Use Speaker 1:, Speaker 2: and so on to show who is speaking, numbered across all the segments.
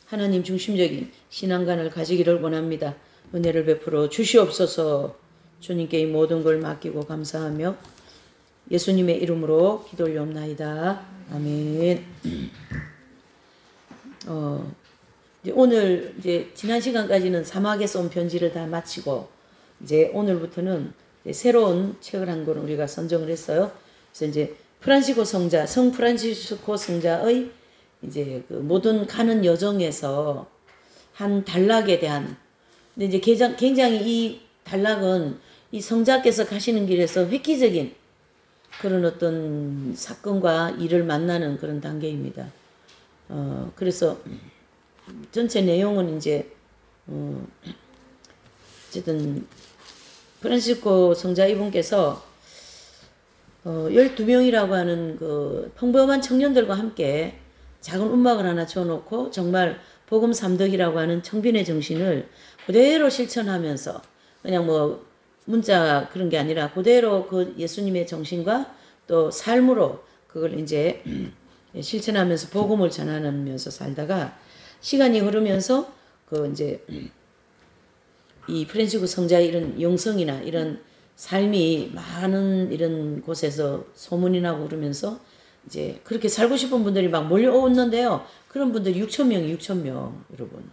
Speaker 1: 하나님 중심적인 신앙관을 가지기를 원합니다. 은혜를 베풀어 주시옵소서. 주님께 이 모든 걸 맡기고 감사하며 예수님의 이름으로 기도 올려옵나이다. 아멘. 오늘 이제 지난 시간까지는 사막에서 온 편지를 다 마치고 이제 오늘부터는 이제 새로운 책을 한 권을 우리가 선정을 했어요. 그래서 이제 프란시스코 성자, 성 프란시스코 성자의 이제 그 모든 가는 여정에서 한 단락에 대한, 근데 이제 굉장히 이 단락은 이 성자께서 가시는 길에서 획기적인 그런 어떤 사건과 일을 만나는 그런 단계입니다. 그래서 전체 내용은 이제 어쨌든 프란시스코 성자 이분께서 12명이라고 하는 그 평범한 청년들과 함께 작은 움막을 하나 쳐놓고 정말 복음 삼덕이라고 하는 청빈의 정신을 그대로 실천하면서 그냥 뭐 문자 그런 게 아니라 그대로 그 예수님의 정신과 또 삶으로 그걸 이제 실천하면서 복음을 전하면서 살다가 시간이 흐르면서 그 이제 이 프란시스코 성자의 이런 영성이나 이런 삶이 많은 이런 곳에서 소문이 나고 그러면서 이제 그렇게 살고 싶은 분들이 막 몰려오는데요. 그런 분들이 6,000명, 여러분.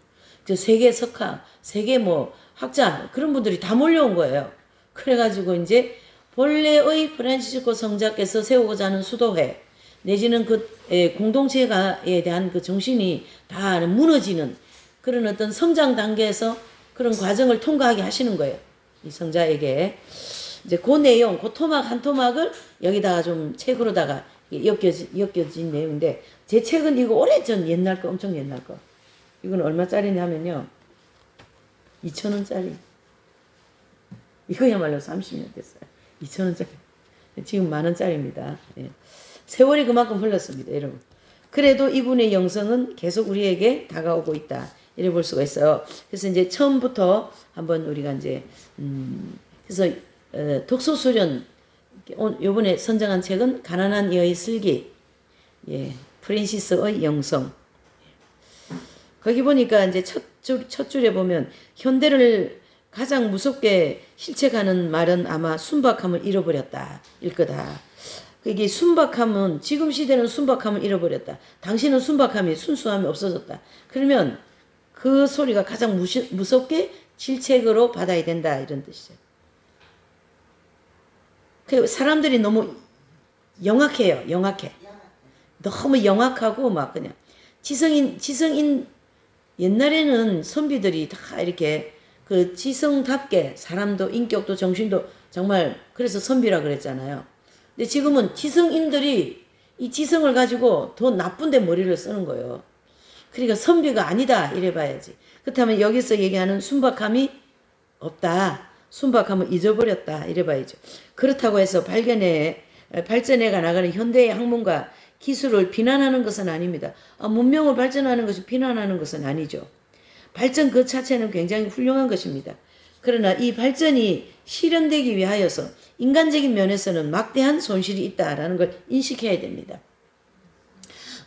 Speaker 1: 세계 석학, 세계 뭐 학자, 그런 분들이 다 몰려온 거예요. 그래가지고 이제 본래의 프란시스코 성자께서 세우고자 하는 수도회, 내지는 그 공동체에 대한 그 정신이 다 무너지는 그런 어떤 성장 단계에서 그런 과정을 통과하게 하시는 거예요. 이 성자에게. 이제 그 내용, 그 토막 한 토막을 여기다가 좀 책으로다가 엮여진 내용인데, 제 책은 이거 오래전 옛날 거, 엄청 옛날 거. 이건 얼마짜리냐면요. 2,000원짜리. 이거야말로 30년 됐어요. 2,000원짜리. 지금 10,000원짜리입니다. 예. 세월이 그만큼 흘렀습니다, 여러분. 그래도 이분의 영성은 계속 우리에게 다가오고 있다. 이래 볼 수가 있어요. 그래서 이제 처음부터 한번 우리가 이제, 그래서, 독서수련, 요번에 선정한 책은 가난한 이의 슬기, 예, 프랜시스의 영성. 거기 보니까 이제 첫 줄에 보면, 현대를 가장 무섭게 실체가는 말은 아마 순박함을 잃어버렸다. 일 거다. 이게 순박함은, 지금 시대는 순박함을 잃어버렸다. 당신은 순박함이, 순수함이 없어졌다. 그러면 그 소리가 가장 무섭게 질책으로 받아야 된다. 이런 뜻이에요. 사람들이 너무 영악해요. 영악해. 너무 영악하고 막 그냥 지성인 옛날에는 선비들이 다 이렇게 그 지성답게 사람도 인격도 정신도 정말 그래서 선비라 그랬잖아요. 근데 지금은 지성인들이 이 지성을 가지고 더 나쁜 데 머리를 쓰는 거예요. 그러니까 선비가 아니다 이래 봐야지. 그렇다면 여기서 얘기하는 순박함이 없다. 순박함을 잊어버렸다 이래 봐야죠. 그렇다고 해서 발전해가 나가는 현대의 학문과 기술을 비난하는 것은 아닙니다. 문명을 발전하는 것이 비난하는 것은 아니죠. 발전 그 자체는 굉장히 훌륭한 것입니다. 그러나 이 발전이 실현되기 위하여서 인간적인 면에서는 막대한 손실이 있다라는 걸 인식해야 됩니다.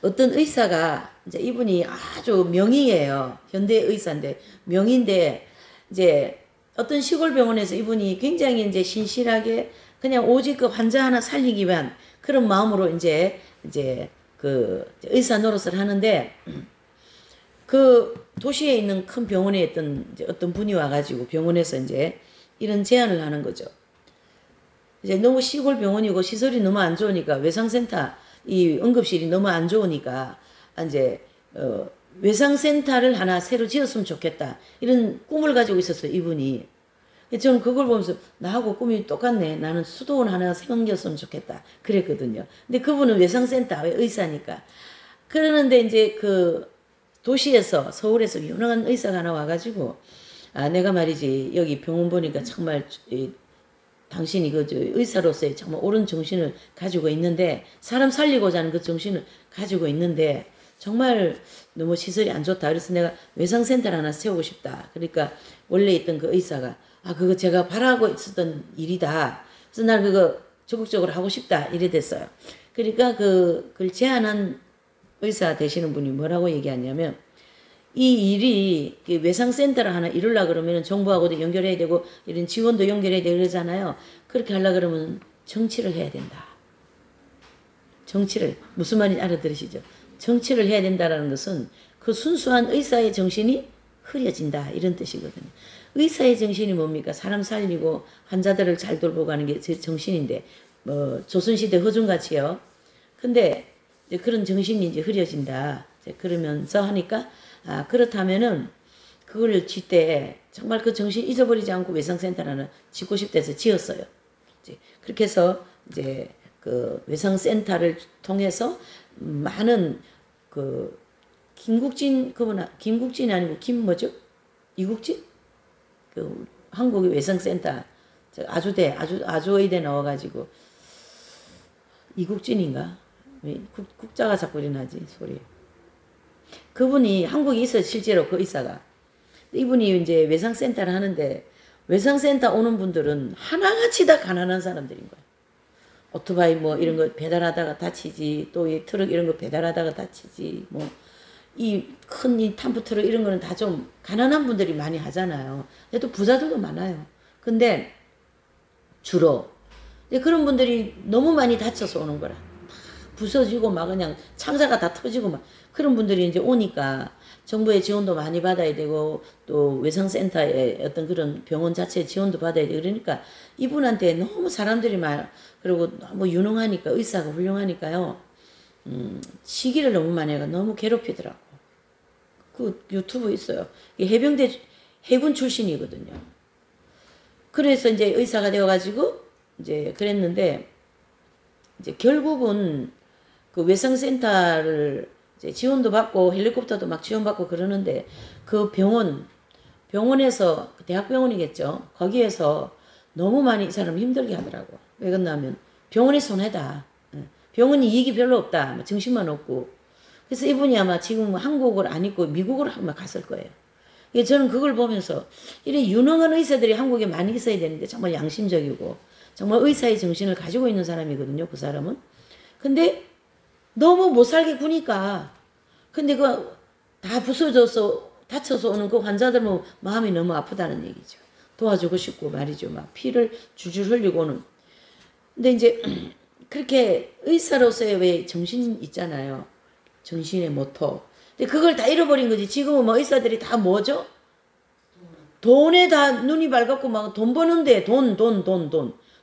Speaker 1: 어떤 의사가 이제 이분이 아주 명의예요. 현대 의사인데 명의인데 이제 어떤 시골 병원에서 이분이 굉장히 이제 신실하게 그냥 오직 그 환자 하나 살리기 위한 그런 마음으로 이제 그 의사 노릇을 하는데 그 도시에 있는 큰 병원에 있던 어떤 분이 와가지고 병원에서 이제 이런 제안을 하는 거죠. 이제 너무 시골 병원이고 시설이 너무 안 좋으니까 외상센터 이 응급실이 너무 안 좋으니까 이제 외상센터를 하나 새로 지었으면 좋겠다. 이런 꿈을 가지고 있었어요, 이분이. 저는 그걸 보면서 나하고 꿈이 똑같네. 나는 수도원 하나 생겼으면 좋겠다. 그랬거든요. 근데 그분은 외상센터 의사니까. 그러는데 이제 그 도시에서 서울에서 유능한 의사가 하나 와가지고 내가 말이지 여기 병원 보니까 정말 당신이 그 의사로서의 정말 옳은 정신을 가지고 있는데 사람 살리고자 하는 그 정신을 가지고 있는데 정말 너무 시설이 안 좋다. 그래서 내가 외상센터를 하나 세우고 싶다. 그러니까 원래 있던 그 의사가 그거 제가 바라고 있었던 일이다. 그래서 난 그거 적극적으로 하고 싶다. 이래 됐어요. 그러니까 그걸 제안한 의사 되시는 분이 뭐라고 얘기하냐면 이 일이 외상센터를 하나 이루려 그러면 정부하고도 연결해야 되고 이런 지원도 연결해야 되고 그러잖아요. 그렇게 하려 그러면 정치를 해야 된다. 정치를 무슨 말인지 알아들으시죠? 정치를 해야 된다라는 것은 그 순수한 의사의 정신이 흐려진다 이런 뜻이거든요. 의사의 정신이 뭡니까? 사람 살리고 환자들을 잘 돌보가는 게 제 정신인데 뭐 조선시대 허준같이요. 근데 이제 그런 정신이 이제 흐려진다. 이제 그러면서 하니까 그렇다면은 그걸 질 때 정말 그 정신 잊어버리지 않고 외상센터라는 짓고 싶대서 지었어요. 이제 그렇게 해서 이제 그 외상센터를 통해서 많은 그 김국진이 아니고 김 뭐죠? 이국진? 그 한국의 외상센터 아주의대 나와가지고 이국진인가? 왜 국자가 자꾸 일어나지 소리. 그분이 한국에 있어요 실제로 그 의사가. 이분이 이제 외상센터를 하는데 외상센터 오는 분들은 하나같이 다 가난한 사람들인 거예요. 오토바이 뭐 이런 거 배달하다가 다치지, 또 이 트럭 이런 거 배달하다가 다치지, 뭐 이 큰 이 탐프 트럭 이런 거는 다 좀 가난한 분들이 많이 하잖아요. 근데 또 부자들도 많아요. 근데 주로 그런 분들이 너무 많이 다쳐서 오는 거라. 부서지고 막 그냥 창자가 다 터지고 막 그런 분들이 이제 오니까 정부의 지원도 많이 받아야 되고 또 외상센터의 어떤 그런 병원 자체 지원도 받아야 되고 그러니까 이분한테 너무 사람들이 많아. 그리고 너무 유능하니까 의사가 훌륭하니까요. 시기를 너무 많이 해가 너무 괴롭히더라고. 그 유튜브 있어요. 해병대 해군 출신이거든요. 그래서 이제 의사가 되어가지고 이제 그랬는데 이제 결국은 그 외상센터를 이제 지원도 받고 헬리콥터도 막 지원받고 그러는데 그 병원에서 대학병원이겠죠. 거기에서 너무 많이 이 사람 힘들게 하더라고. 왜 그러냐면 병원이 손해다. 병원이 이익이 별로 없다. 정신만 없고. 그래서 이분이 아마 지금 한국을 안 있고 미국으로 아마 갔을 거예요. 저는 그걸 보면서 이런 유능한 의사들이 한국에 많이 있어야 되는데 정말 양심적이고 정말 의사의 정신을 가지고 있는 사람이거든요. 그 사람은. 근데 너무 못 살게 구니까 근데 그 다 부서져서 다쳐서 오는 그 환자들 뭐 마음이 너무 아프다는 얘기죠. 도와주고 싶고 말이죠. 막 피를 줄줄 흘리고 오는. 근데 이제 그렇게 의사로서의 왜 정신 있잖아요. 정신의 모토. 근데 그걸 다 잃어버린 거지. 지금은 뭐 의사들이 다 뭐죠? 돈에 다 눈이 밝았고 막 돈 버는데 돈.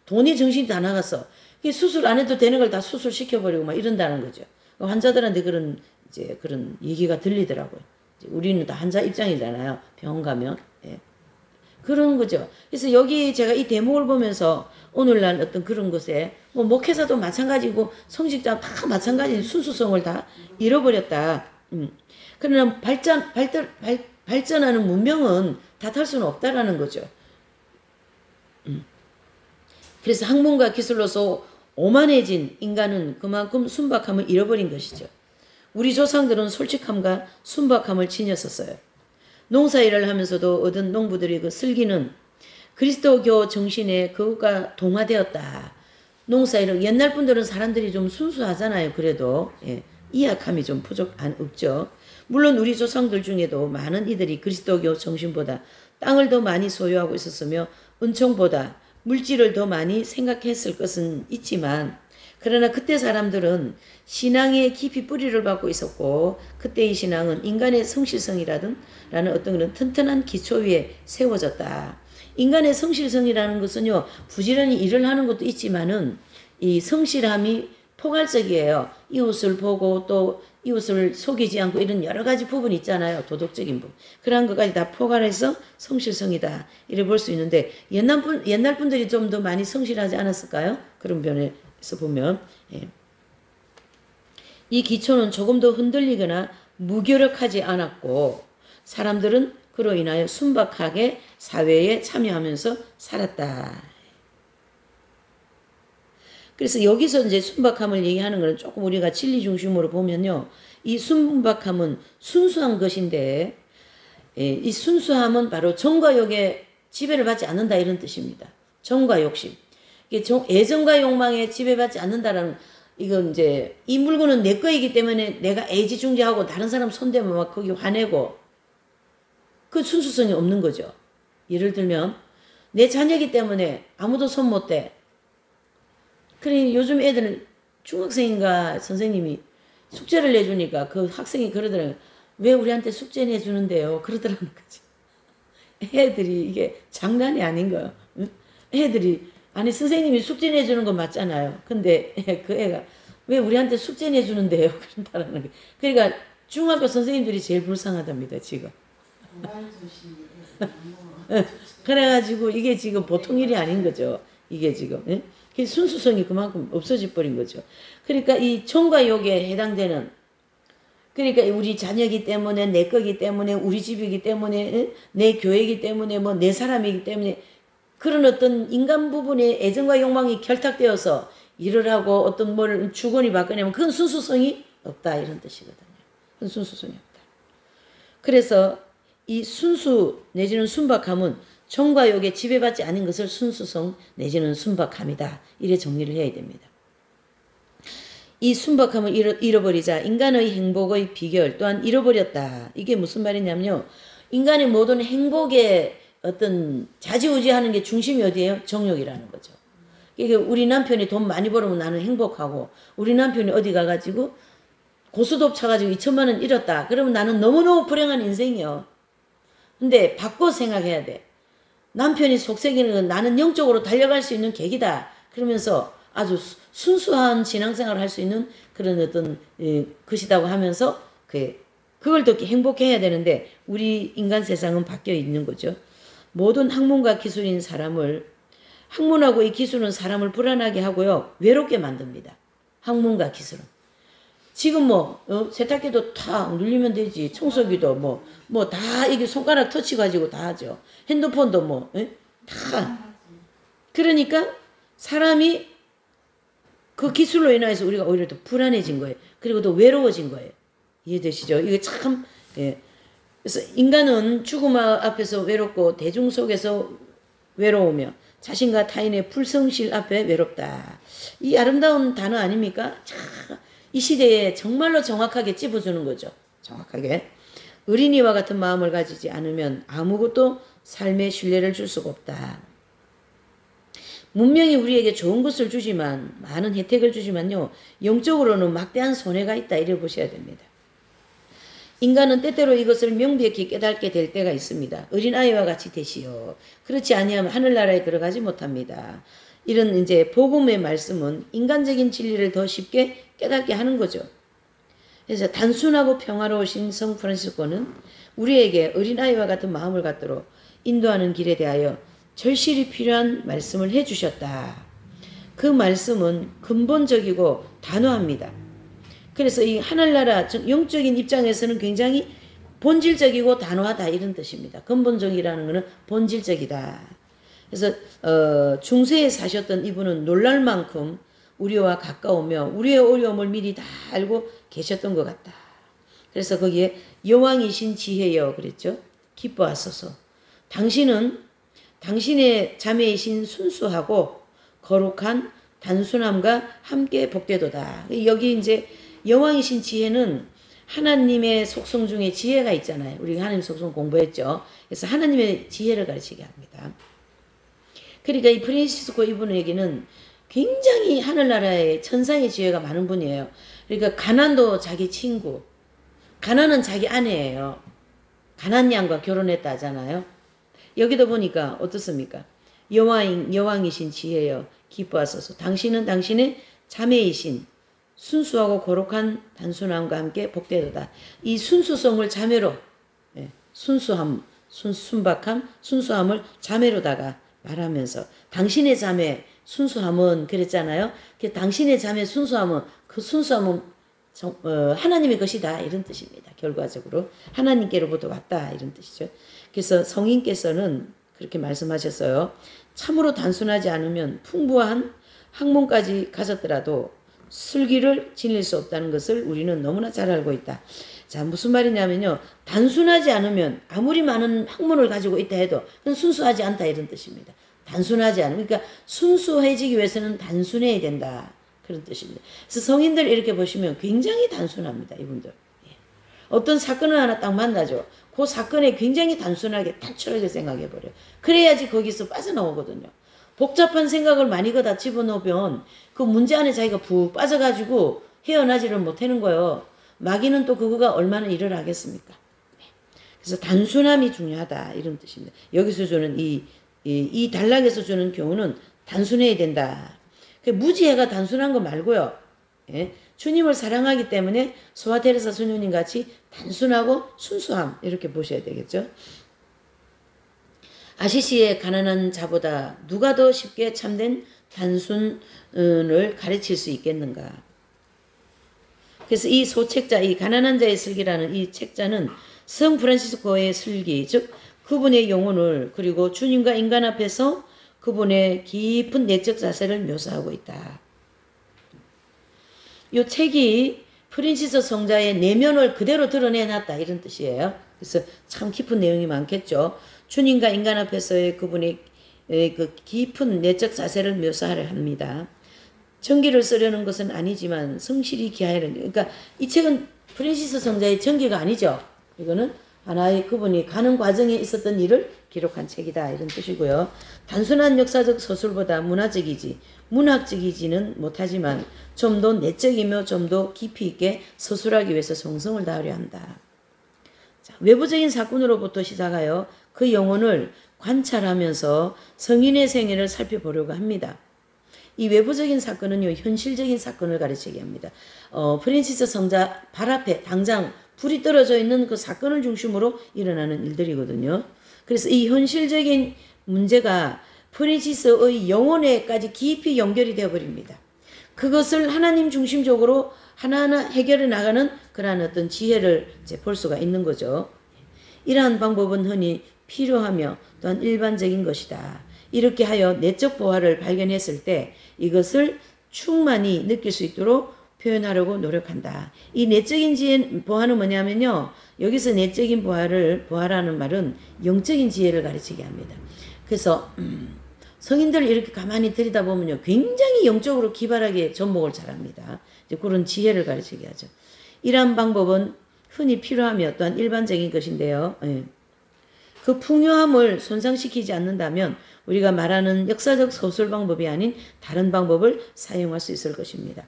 Speaker 1: 돈이 정신이 다 나갔어. 수술 안 해도 되는 걸 다 수술시켜버리고 막 이런다는 거죠. 환자들한테 그런 얘기가 들리더라고요. 우리는 다 환자 입장이잖아요. 병원 가면. 예. 그런 거죠. 그래서 여기 제가 이 대목을 보면서 오늘날 어떤 그런 것에 뭐 목회자도 마찬가지고 성직자 다 마찬가지 순수성을 다 잃어버렸다. 그러나 발전하는 문명은 탓할 수는 없다라는 거죠. 그래서 학문과 기술로서 오만해진 인간은 그만큼 순박함을 잃어버린 것이죠. 우리 조상들은 솔직함과 순박함을 지녔었어요. 농사일을 하면서도 얻은 농부들의 그 슬기는 그리스도교 정신에 그것과 동화되었다. 농사일은 옛날 분들은 사람들이 좀 순수하잖아요. 그래도 이악함이 좀 없죠. 물론 우리 조상들 중에도 많은 이들이 그리스도교 정신보다 땅을 더 많이 소유하고 있었으며 은총보다 물질을 더 많이 생각했을 것은 있지만 그러나 그때 사람들은 신앙에 깊이 뿌리를 받고 있었고 그때의 신앙은 인간의 성실성이라는 어떤 그런 튼튼한 기초 위에 세워졌다. 인간의 성실성이라는 것은요 부지런히 일을 하는 것도 있지만은 이 성실함이 포괄적이에요. 이웃을 보고 또 이웃을 속이지 않고 이런 여러 가지 부분이 있잖아요. 도덕적인 부분. 그런 것까지 다 포괄해서 성실성이다. 이래 볼 수 있는데 옛날 분들이 좀 더 많이 성실하지 않았을까요? 그런 면에서 보면 이 기초는 조금 더 흔들리거나 무기력하지 않았고 사람들은 그로 인하여 순박하게 사회에 참여하면서 살았다. 그래서 여기서 이제 순박함을 얘기하는 것은 조금 우리가 진리 중심으로 보면요. 이 순박함은 순수한 것인데 이 순수함은 바로 정과 욕에 지배를 받지 않는다 이런 뜻입니다. 정과 욕심. 애정과 욕망에 지배받지 않는다라는 이건 이제 이 물건은 내 거이기 때문에 내가 애지중지하고 다른 사람 손대면 막 거기 화내고 그 순수성이 없는 거죠. 예를 들면 내 자녀이기 때문에 아무도 손 못 대. 그래 요즘 애들은 중학생인가 선생님이 숙제를 내주니까 그 학생이 그러더라고요. 왜 우리한테 숙제 내주는데요? 그러더라는 거지. 애들이 이게 장난이 아닌 거예요. 응? 애들이 아니 선생님이 숙제 내주는 거 맞잖아요. 근데 그 애가 왜 우리한테 숙제 내주는데요? 그런다는 게. 그러니까 중학교 선생님들이 제일 불쌍하답니다. 지금. 그래가지고 이게 지금 보통 일이 아닌 거죠. 이게 지금. 예? 순수성이 그만큼 없어져 버린 거죠. 그러니까 이 총과 욕에 해당되는 그러니까 우리 자녀이기 때문에 내 거기 때문에 우리 집이기 때문에 내 교회이기 때문에 뭐 내 사람이기 때문에 그런 어떤 인간 부분의 애정과 욕망이 결탁되어서 일을 하고 어떤 뭘 주거니 받거냐면 그건 순수성이 없다 이런 뜻이거든요. 그건 순수성이 없다. 그래서 이 순수 내지는 순박함은 정과 욕에 지배받지 않은 것을 순수성 내지는 순박함이다. 이래 정리를 해야 됩니다. 이 순박함을 잃어버리자 인간의 행복의 비결 또한 잃어버렸다. 이게 무슨 말이냐면요. 인간의 모든 행복의 어떤 좌지우지하는 게 중심이 어디예요? 정욕이라는 거죠. 이게 우리 남편이 돈 많이 벌으면 나는 행복하고 우리 남편이 어디 가가지고 고스톱 차가지고 2천만 원 잃었다. 그러면 나는 너무너무 불행한 인생이요. 근데 바꿔 생각해야 돼. 남편이 속썩이는 건 나는 영적으로 달려갈 수 있는 계기다. 그러면서 아주 순수한 신앙생활을 할 수 있는 그런 어떤 것이라고 하면서 그걸 더 행복해야 되는데 우리 인간 세상은 바뀌어 있는 거죠. 모든 학문과 기술인 사람을 학문하고 이 기술은 사람을 불안하게 하고요. 외롭게 만듭니다. 학문과 기술은. 지금 세탁기도 탁 눌리면 되지. 청소기도 뭐 다 이게 손가락 터치 가지고 다 하죠. 핸드폰도 다. 그러니까 사람이 그 기술로 인해서 우리가 오히려 더 불안해진 거예요. 그리고 더 외로워진 거예요. 이해되시죠? 이게 참, 예. 그래서 인간은 죽음 앞에서 외롭고 대중 속에서 외로우며 자신과 타인의 불성실 앞에 외롭다. 이 아름다운 단어 아닙니까? 참, 이 시대에 정말로 정확하게 찝어주는 거죠. 정확하게. 어린이와 같은 마음을 가지지 않으면 아무것도 삶에 신뢰를 줄 수가 없다. 문명이 우리에게 좋은 것을 주지만 많은 혜택을 주지만요. 영적으로는 막대한 손해가 있다. 이래 보셔야 됩니다. 인간은 때때로 이것을 명백히 깨닫게 될 때가 있습니다. 어린아이와 같이 되시오. 그렇지 아니하면 하늘나라에 들어가지 못합니다. 이런 이제 복음의 말씀은 인간적인 진리를 더 쉽게 깨닫게 하는 거죠. 그래서 단순하고 평화로우신 성 프란시스코는 우리에게 어린아이와 같은 마음을 갖도록 인도하는 길에 대하여 절실히 필요한 말씀을 해주셨다. 그 말씀은 근본적이고 단호합니다. 그래서 이 하늘나라 영적인 입장에서는 굉장히 본질적이고 단호하다 이런 뜻입니다. 근본적이라는 것은 본질적이다. 그래서 중세에 사셨던 이분은 놀랄 만큼 우리와 가까우며 우리의 어려움을 미리 다 알고 계셨던 것 같다. 그래서 거기에 여왕이신 지혜여 그랬죠. 기뻐하소서. 당신은 당신의 자매이신 순수하고 거룩한 단순함과 함께 복되도다. 여기 이제 여왕이신 지혜는 하나님의 속성 중에 지혜가 있잖아요. 우리가 하나님 속성 공부했죠. 그래서 하나님의 지혜를 가르치게 합니다. 그러니까 이 프란시스코 이분에게는 굉장히 하늘나라의 천상의 지혜가 많은 분이에요. 그러니까 가난도 자기 친구, 가난은 자기 아내예요. 가난 양과 결혼했다 하잖아요. 여기도 보니까 어떻습니까? 여왕이신 지혜여 기뻐하소서. 당신은 당신의 자매이신 순수하고 거룩한 단순함과 함께 복되도다. 이 순수성을 자매로 순수함, 순박함, 순수함을 자매로다가 말하면서 당신의 자매 순수함은 그랬잖아요. 당신의 자매 순수함은 그 순수함은 하나님의 것이다 이런 뜻입니다. 결과적으로 하나님께로부터 왔다 이런 뜻이죠. 그래서 성인께서는 그렇게 말씀하셨어요. 참으로 단순하지 않으면 풍부한 학문까지 가졌더라도 슬기를 지닐 수 없다는 것을 우리는 너무나 잘 알고 있다. 자, 무슨 말이냐면요. 단순하지 않으면 아무리 많은 학문을 가지고 있다 해도 그건 순수하지 않다 이런 뜻입니다. 단순하지 않으면 그러니까 순수해지기 위해서는 단순해야 된다. 그런 뜻입니다. 그래서 성인들 이렇게 보시면 굉장히 단순합니다. 이분들. 어떤 사건을 하나 딱 만나죠. 그 사건에 굉장히 단순하게 단출하게 생각해 버려요. 그래야지 거기서 빠져나오거든요. 복잡한 생각을 많이 거다 집어넣으면 그 문제 안에 자기가 푹 빠져가지고 헤어나지를 못하는 거예요. 마귀는 또 그거가 얼마나 일을 하겠습니까? 그래서 단순함이 중요하다 이런 뜻입니다. 여기서 주는 이 단락에서 주는 교훈은 단순해야 된다. 무지해가 단순한 거 말고요. 예? 주님을 사랑하기 때문에 소아 테레사 수녀님 같이 단순하고 순수함 이렇게 보셔야 되겠죠. 아시시의 가난한 자보다 누가 더 쉽게 참된 단순을 가르칠 수 있겠는가. 그래서 이 소책자, 이 가난한 자의 슬기라는 이 책자는 성 프란시스코의 슬기, 즉 그분의 영혼을 그리고 주님과 인간 앞에서 그분의 깊은 내적 자세를 묘사하고 있다. 이 책이 프란시스 성자의 내면을 그대로 드러내놨다 이런 뜻이에요. 그래서 참 깊은 내용이 많겠죠. 주님과 인간 앞에서의 그분의 그 깊은 내적 자세를 묘사하려 합니다. 전기를 쓰려는 것은 아니지만 성실히 기하려는, 그러니까 이 책은 프란시스 성자의 전기가 아니죠. 이거는 하나의 그분이 가는 과정에 있었던 일을 기록한 책이다 이런 뜻이고요. 단순한 역사적 서술보다 문학적이지는 못하지만 좀 더 내적이며 좀 더 깊이 있게 서술하기 위해서 정성을 다하려 한다. 자, 외부적인 사건으로부터 시작하여 그 영혼을 관찰하면서 성인의 생애를 살펴보려고 합니다. 이 외부적인 사건은요, 현실적인 사건을 가르치게 합니다. 프란시스 성자 발 앞에 당장 불이 떨어져 있는 그 사건을 중심으로 일어나는 일들이거든요. 그래서 이 현실적인 문제가 프란시스의 영혼에까지 깊이 연결이 되어버립니다. 그것을 하나님 중심적으로 하나하나 해결해 나가는 그러한 어떤 지혜를 이제 볼 수가 있는 거죠. 이러한 방법은 흔히 필요하며 또한 일반적인 것이다. 이렇게 하여 내적 보화를 발견했을 때 이것을 충만히 느낄 수 있도록 표현하려고 노력한다. 이 내적인 지혜, 보화는 뭐냐면요. 여기서 내적인 보화라는 말은 영적인 지혜를 가르치게 합니다. 그래서 성인들 이렇게 가만히 들여다보면요. 굉장히 영적으로 기발하게 접목을 잘합니다. 이제 그런 지혜를 가르치게 하죠. 이러한 방법은 흔히 필요하며 또한 일반적인 것인데요. 그 풍요함을 손상시키지 않는다면 우리가 말하는 역사적 서술 방법이 아닌 다른 방법을 사용할 수 있을 것입니다.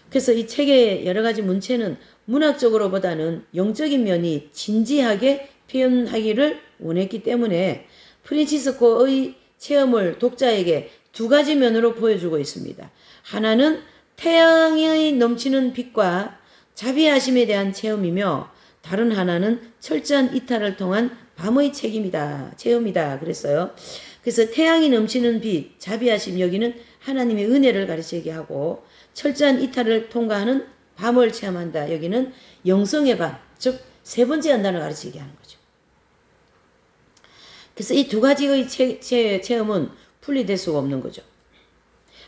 Speaker 1: 그래서 이 책의 여러 가지 문체는 문학적으로보다는 영적인 면이 진지하게 표현하기를 원했기 때문에 프란시스코의 체험을 독자에게 두 가지 면으로 보여주고 있습니다. 하나는 태양의 넘치는 빛과 자비하심에 대한 체험이며 다른 하나는 철저한 이탈을 통한 밤의 체험이다 그랬어요. 그래서 태양이 넘치는 빛, 자비하심 여기는 하나님의 은혜를 가르치게 하고 철저한 이탈을 통과하는 밤을 체험한다. 여기는 영성의 밤, 즉 세 번째 연단을 가르치게 하는 거죠. 그래서 이 두 가지의 체험은 분리될 수가 없는 거죠.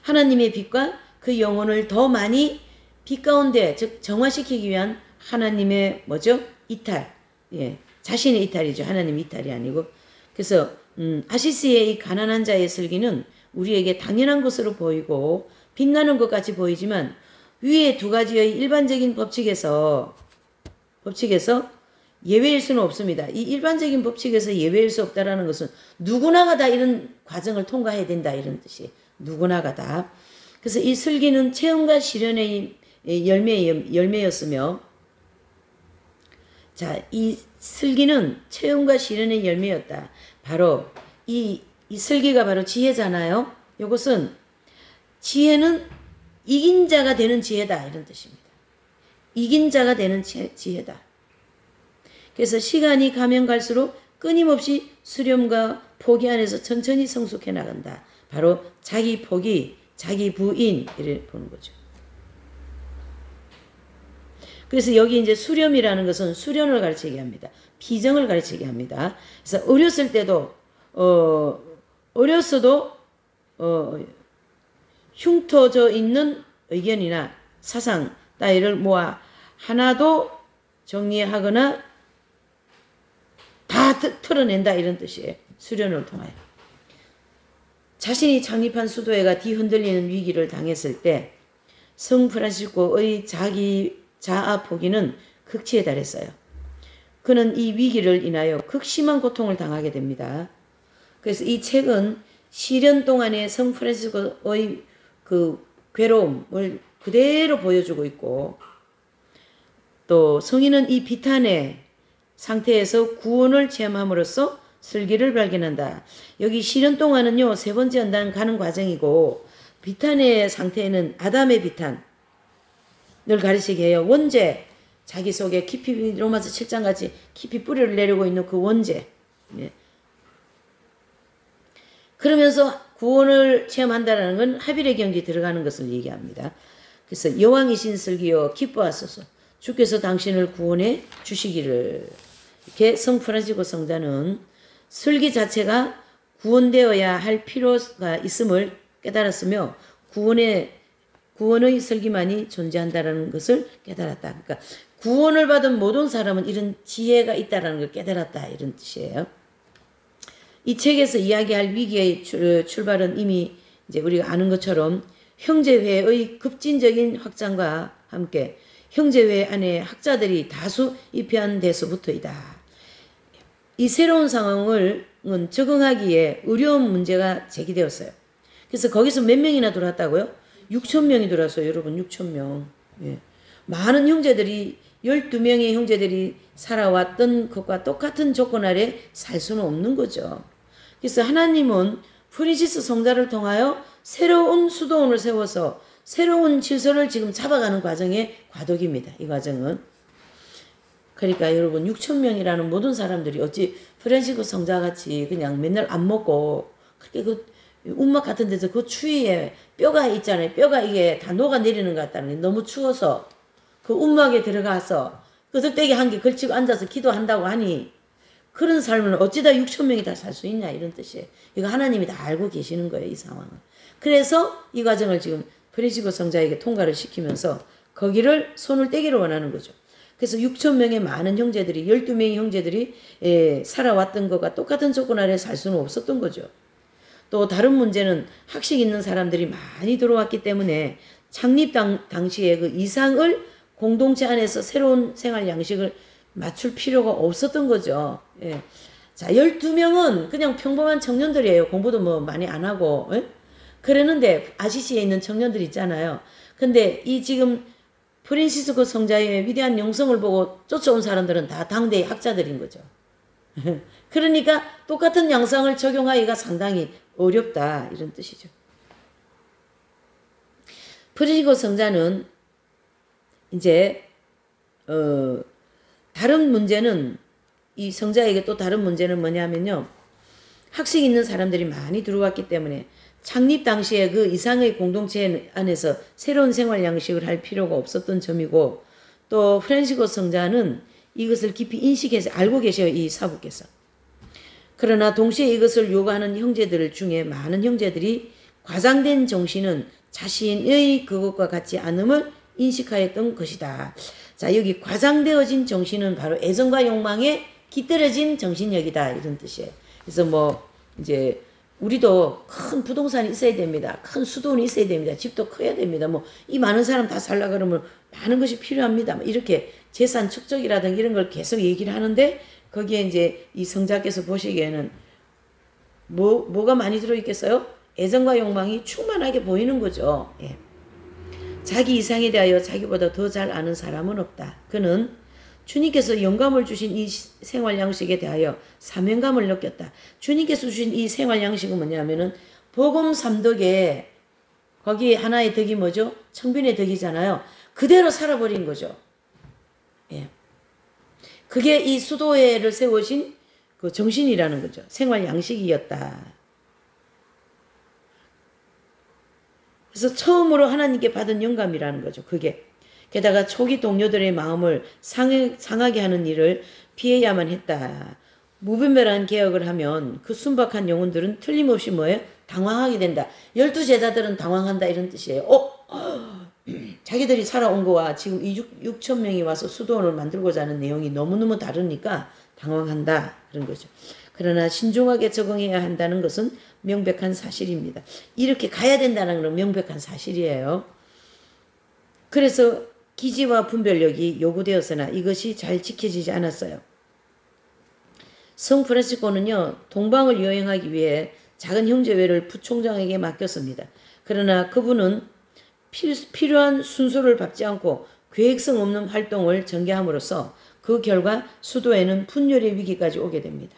Speaker 1: 하나님의 빛과 그 영혼을 더 많이 빛 가운데 즉 정화시키기 위한 하나님의 이탈, 자신의 이탈이죠. 하나님 이탈이 아니고. 그래서 아시스의 이 가난한 자의 슬기는 우리에게 당연한 것으로 보이고 빛나는 것 같이 보이지만 위의 두 가지의 일반적인 법칙에서 예외일 수는 없습니다. 이 일반적인 법칙에서 예외일 수 없다라는 것은 누구나가 다 이런 과정을 통과해야 된다 이런 뜻이에요. 누구나가 다. 그래서 이 슬기는 체험과 실현의 열매였으며 자, 이 슬기는 체험과 실현의 열매였다. 바로 이 슬기가 바로 지혜잖아요. 이것은 지혜는 이긴 자가 되는 지혜다 이런 뜻입니다. 이긴 자가 되는 지혜다. 그래서 시간이 가면 갈수록 끊임없이 수렴과 포기 안에서 천천히 성숙해 나간다. 바로 자기 포기, 자기 부인 이를 보는 거죠. 그래서 여기 이제 수렴이라는 것은 수련을 가르치게 합니다. 비정을 가르치게 합니다. 그래서 어렸을 때도 어렸어도 흉터져 있는 의견이나 사상 따위를 모아 하나도 정리하거나 다 털어낸다 이런 뜻이에요. 수련을 통하여. 자신이 창립한 수도회가 뒤흔들리는 위기를 당했을 때 성 프란시스코의 자기 자아 포기는 극치에 달했어요. 그는 이 위기를 인하여 극심한 고통을 당하게 됩니다. 그래서 이 책은 시련 동안의 성 프란시스코의 그 괴로움을 그대로 보여주고 있고, 또 성인은 이 비탄의 상태에서 구원을 체험함으로써 슬기를 발견한다. 여기 시련 동안은요, 세 번째 연단 가는 과정이고, 비탄의 상태에는 아담의 비탄을 가리키게 해요. 원죄, 자기 속에 깊이 로마서 7장같이 깊이 뿌리를 내리고 있는 그 원죄. 예. 그러면서 구원을 체험한다는 건 하빌의 경지에 들어가는 것을 얘기합니다. 그래서 여왕이신 슬기여 기뻐하소서, 주께서 당신을 구원해 주시기를. 이렇게 성 프란시스코 성자는 슬기 자체가 구원되어야 할 필요가 있음을 깨달았으며 구원의 슬기만이 존재한다는 것을 깨달았다. 그러니까 구원을 받은 모든 사람은 이런 지혜가 있다는 걸 깨달았다, 이런 뜻이에요. 이 책에서 이야기할 위기의 출발은 이미 이제 우리가 아는 것처럼 형제회의 급진적인 확장과 함께 형제회 안에 학자들이 다수 입회한 데서부터이다. 이 새로운 상황을 적응하기에 어려운 문제가 제기되었어요. 그래서 거기서 몇 명이나 들어왔다고요? 6천 명이 들어왔어요. 여러분, 6천 명. 예. 많은 형제들이, 12명의 형제들이 살아왔던 것과 똑같은 조건 아래 살 수는 없는 거죠. 그래서 하나님은 프란시스 성자를 통하여 새로운 수도원을 세워서 새로운 질서를 지금 잡아가는 과정의 과도기입니다. 이 과정은. 그러니까 여러분, 6천 명이라는 모든 사람들이 어찌 프란시스 성자같이 그냥 맨날 안 먹고 그렇게 그 움막 같은 데서 그 추위에 뼈가 있잖아요. 뼈가 이게 다 녹아내리는 것 같다는 게 너무 추워서 그 움막에 들어가서 끄적대기 한 개 걸치고 앉아서 기도한다고 하니 그런 삶을 어찌다 6천 명이 다 살 수 있냐, 이런 뜻이에요. 이거 하나님이 다 알고 계시는 거예요, 이 상황을. 그래서 이 과정을 지금 프란시스코 성자에게 통과를 시키면서 거기를 손을 떼기를 원하는 거죠. 그래서 6천 명의 많은 형제들이, 12명의 형제들이 살아왔던 것과 똑같은 조건 아래 살 수는 없었던 거죠. 또 다른 문제는 학식 있는 사람들이 많이 들어왔기 때문에 창립 당시에 그 이상을 공동체 안에서 새로운 생활 양식을 맞출 필요가 없었던 거죠. 예. 자, 12명은 그냥 평범한 청년들이에요. 공부도 뭐 많이 안 하고. 예? 그러는데 아시시에 있는 청년들 있잖아요. 근데 이 지금 프란시스코 성자의 위대한 영성을 보고 쫓아온 사람들은 다 당대의 학자들인 거죠. 그러니까 똑같은 양상을 적용하기가 상당히 어렵다, 이런 뜻이죠. 프란시스코 성자는 이제 다른 문제는, 이 성자에게 또 다른 문제는 뭐냐면요, 학식 있는 사람들이 많이 들어왔기 때문에 창립 당시에 그 이상의 공동체 안에서 새로운 생활 양식을 할 필요가 없었던 점이고, 또 프란시스코 성자는 이것을 깊이 인식해서 알고 계셔요, 이 사부께서. 그러나 동시에 이것을 요구하는 형제들 중에 많은 형제들이 과장된 정신은 자신의 그것과 같지 않음을 인식하였던 것이다. 자, 여기 과장되어진 정신은 바로 애정과 욕망에 깃들어진 정신력이다, 이런 뜻이에요. 그래서 뭐 이제 우리도 큰 부동산이 있어야 됩니다. 큰 수도원이 있어야 됩니다. 집도 커야 됩니다. 뭐 이 많은 사람 다 살라 그러면 많은 것이 필요합니다. 이렇게 재산 축적이라든가 이런 걸 계속 얘기를 하는데, 거기에 이제 이 성자께서 보시기에는 뭐가 많이 들어있겠어요? 애정과 욕망이 충만하게 보이는 거죠. 예. 자기 이상에 대하여 자기보다 더 잘 아는 사람은 없다. 그는 주님께서 영감을 주신 이 생활 양식에 대하여 사명감을 느꼈다. 주님께서 주신 이 생활 양식은 뭐냐면은 복음 삼덕에 거기 하나의 덕이 뭐죠? 청빈의 덕이잖아요. 그대로 살아버린 거죠. 예. 그게 이 수도회를 세우신 그 정신이라는 거죠. 생활 양식이었다. 그래서 처음으로 하나님께 받은 영감이라는 거죠. 그게. 게다가 초기 동료들의 마음을 상하게 하는 일을 피해야만 했다. 무분별한 개혁을 하면 그 순박한 영혼들은 틀림없이 뭐예요? 당황하게 된다. 12제자들은 당황한다, 이런 뜻이에요. 자기들이 살아온 거와 지금 6천 명이 와서 수도원을 만들고자 하는 내용이 너무너무 다르니까 당황한다, 그런 거죠. 그러나 신중하게 적응해야 한다는 것은 명백한 사실입니다. 이렇게 가야 된다는 건 명백한 사실이에요. 그래서 기지와 분별력이 요구되었으나 이것이 잘 지켜지지 않았어요. 성 프란시스코는요, 동방을 여행하기 위해 작은 형제회를 부총장에게 맡겼습니다. 그러나 그분은 필요한 순서를 밟지 않고 계획성 없는 활동을 전개함으로써 그 결과 수도에는 분열의 위기까지 오게 됩니다.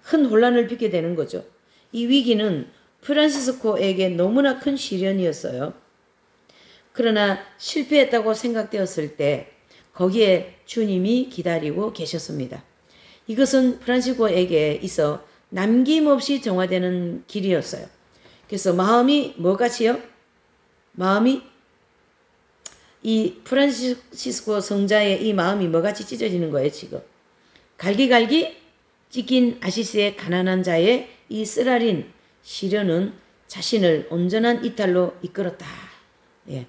Speaker 1: 큰 혼란을 빚게 되는 거죠. 이 위기는 프란시스코에게 너무나 큰 시련이었어요. 그러나 실패했다고 생각되었을 때 거기에 주님이 기다리고 계셨습니다. 이것은 프란시스코에게 있어 남김없이 정화되는 길이었어요. 그래서 마음이 뭐같이요? 마음이 이 프란시스코 성자의 이 마음이 뭐같이 찢어지는 거예요, 지금. 갈기갈기 찢긴 아시스의 가난한 자의 이 쓰라린 시련은 자신을 온전한 이탈로 이끌었다. 예.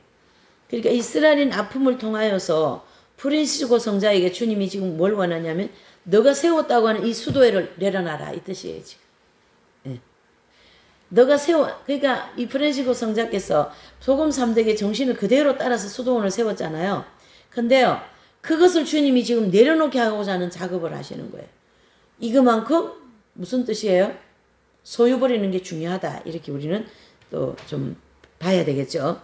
Speaker 1: 그러니까 이 쓰라린 아픔을 통하여서 프란시스코 성자에게 주님이 지금 뭘 원하냐면 너가 세웠다고 하는 이 수도회를 내려놔라 이 뜻이에요, 지금. 예. 너가 그러니까 이 프란시스코 성자께서 소금 3덕의 정신을 그대로 따라서 수도원을 세웠잖아요. 근데요, 그것을 주님이 지금 내려놓게 하고자 하는 작업을 하시는 거예요. 이거만큼 무슨 뜻이에요? 소유 버리는 게 중요하다. 이렇게 우리는 또 좀 봐야 되겠죠.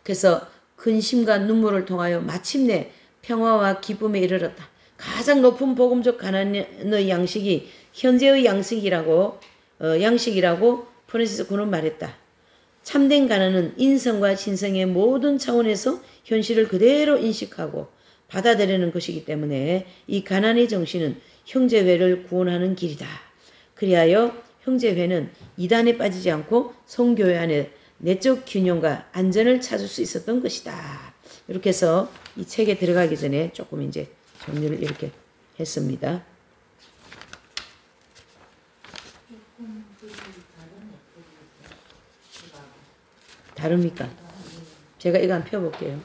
Speaker 1: 그래서 근심과 눈물을 통하여 마침내 평화와 기쁨에 이르렀다. 가장 높은 복음적 가난의 양식이 현재의 양식이라고 프란시스코는 말했다. 참된 가난은 인성과 신성의 모든 차원에서 현실을 그대로 인식하고 받아들이는 것이기 때문에 이 가난의 정신은 형제회를 구원하는 길이다. 그리하여 형제회는 이단에 빠지지 않고 성교회 안에 내적 균형과 안전을 찾을 수 있었던 것이다. 이렇게 해서 이 책에 들어가기 전에 조금 이제 정리를 이렇게 했습니다. 다릅니까? 제가 이거 한번 펴볼게요.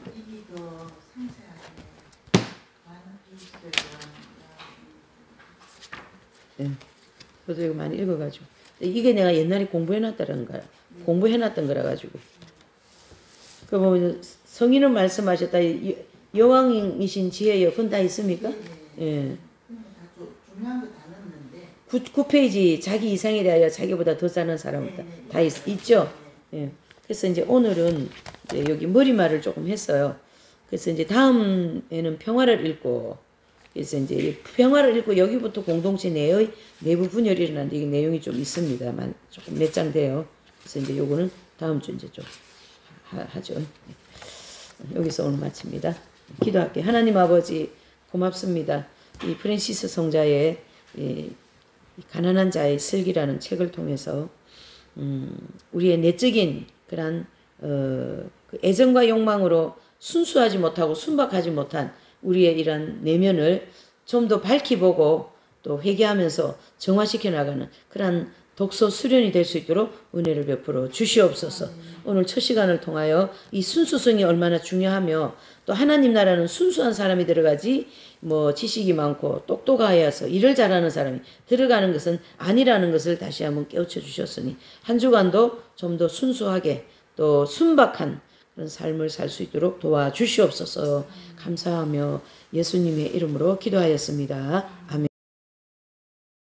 Speaker 1: 네. 저도 이거 많이 읽어가지고. 이게 내가 옛날에 공부해놨던 거라 가지고. 그 보면 성인은 말씀하셨다. 여왕이신 지혜여. 그건 다 있습니까? 예. 중요한 거 다 넣었는데. 9페이지 자기 이상에 대하여 자기보다 더 사는 사람은 다 있죠. 예. 그래서 이제 오늘은 이제 여기 머리말을 조금 했어요. 그래서 이제 다음에는 평화를 읽고, 그래서 이제 평화를 읽고 여기부터 공동체 내의 내부 분열이 일어나는데 이게 내용이 좀 있습니다만 조금 몇 장 돼요. 그래서 이제 요거는 다음 주 이제 좀 하죠. 여기서 오늘 마칩니다. 기도할게요. 하나님 아버지 고맙습니다. 이 프란시스 성자의 이 가난한 자의 슬기라는 책을 통해서 우리의 내적인 그런 그 애정과 욕망으로 순수하지 못하고 순박하지 못한 우리의 이런 내면을 좀 더 밝히 보고 또 회개하면서 정화시켜 나가는 그런 독서 수련이 될 수 있도록 은혜를 베풀어 주시옵소서. 오늘 첫 시간을 통하여 이 순수성이 얼마나 중요하며 또 하나님 나라는 순수한 사람이 들어가지 뭐 지식이 많고 똑똑하여서 일을 잘하는 사람이 들어가는 것은 아니라는 것을 다시 한번 깨우쳐 주셨으니 한 주간도 좀 더 순수하게 또 순박한 그런 삶을 살 수 있도록 도와주시옵소서. 감사하며 예수님의 이름으로 기도하였습니다. 아멘.